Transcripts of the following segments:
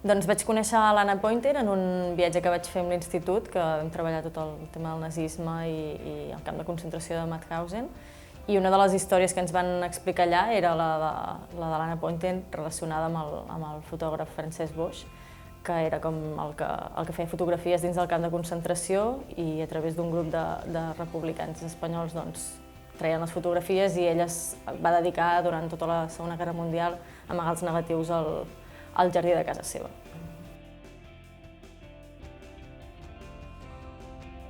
Doncs vaig conèixer l'Anna Pointer en un viatge que vaig fer amb l'institut, que vam treballar tot el tema del nazisme i el camp de concentració de Mauthausen. I una de les històries que ens van explicar allà era la de l'Anna Pointer relacionada amb el fotògraf Francesc Boix, que era com el que feia fotografies dins del camp de concentració i a través d'un grup de republicans espanyols treien les fotografies i ell es va dedicar durant tota la Segona Guerra Mundial a amagar els negatius al jardí de casa seva.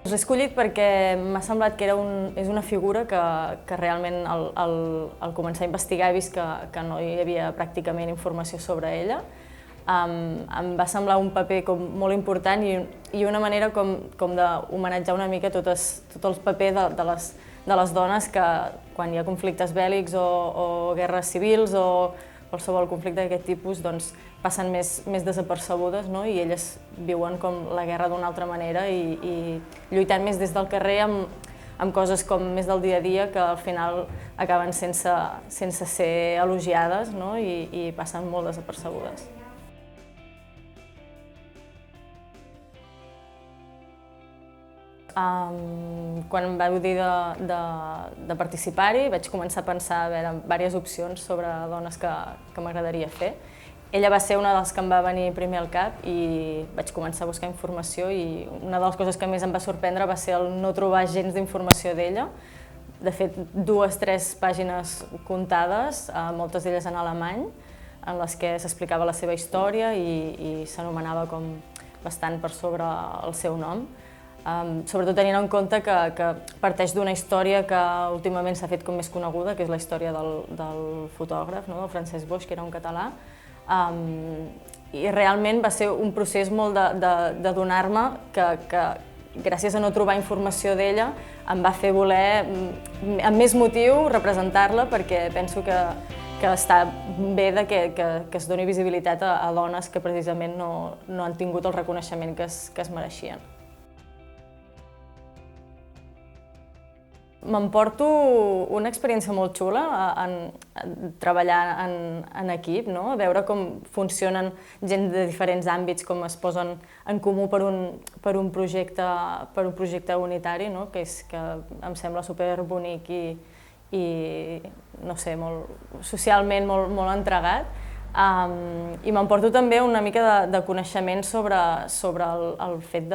L'he escollit perquè m'ha semblat que és una figura que realment al començar a investigar he vist que no hi havia pràcticament informació sobre ella. Em va semblar un paper molt important i una manera com d'homenatjar una mica tot el paper de les dones que quan hi ha conflictes bèl·lics o guerres civils o qualsevol conflicte d'aquest tipus passen més desapercebudes i elles viuen com la guerra d'una altra manera i lluitant més des del carrer amb coses com més del dia a dia que al final acaben sense ser elogiades i passen molt desapercebudes. Quan em vau dir de participar-hi vaig començar a pensar diverses opcions sobre dones que m'agradaria fer. Ella va ser una de les que em va venir primer al cap i vaig començar a buscar informació i una de les coses que més em va sorprendre va ser el no trobar gens d'informació d'ella. De fet, 2 o 3 pàgines comptades, moltes d'elles en alemany, en les que s'explicava la seva història i s'anomenava com bastant per sobre el seu nom. Sobretot tenint en compte que parteix d'una història que últimament s'ha fet com més coneguda, que és la història del fotògraf, del Francesc Boix, que era un català. I realment va ser un procés molt d'adonar-me que gràcies a no trobar informació d'ella em va fer voler, amb més motiu, representar-la perquè penso que està bé que es doni visibilitat a dones que precisament no han tingut el reconeixement que es mereixien. M'emporto una experiència molt xula en treballar en equip, veure com funcionen gent de diferents àmbits, com es posen en comú per un projecte unitari, que em sembla superbonic i no sé, socialment molt entregat. I m'emporto també una mica de coneixement sobre el fet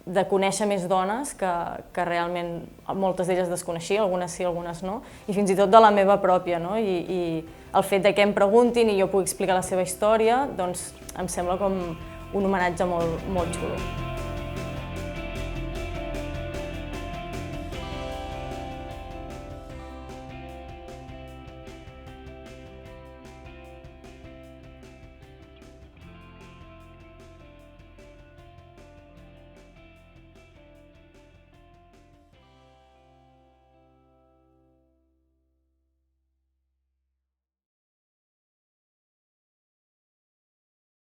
de conèixer més dones que realment moltes d'elles desconeixia, algunes sí, algunes no, i fins i tot de la meva pròpia. I el fet que em preguntin i jo pugui explicar la seva història em sembla com un homenatge molt xulo.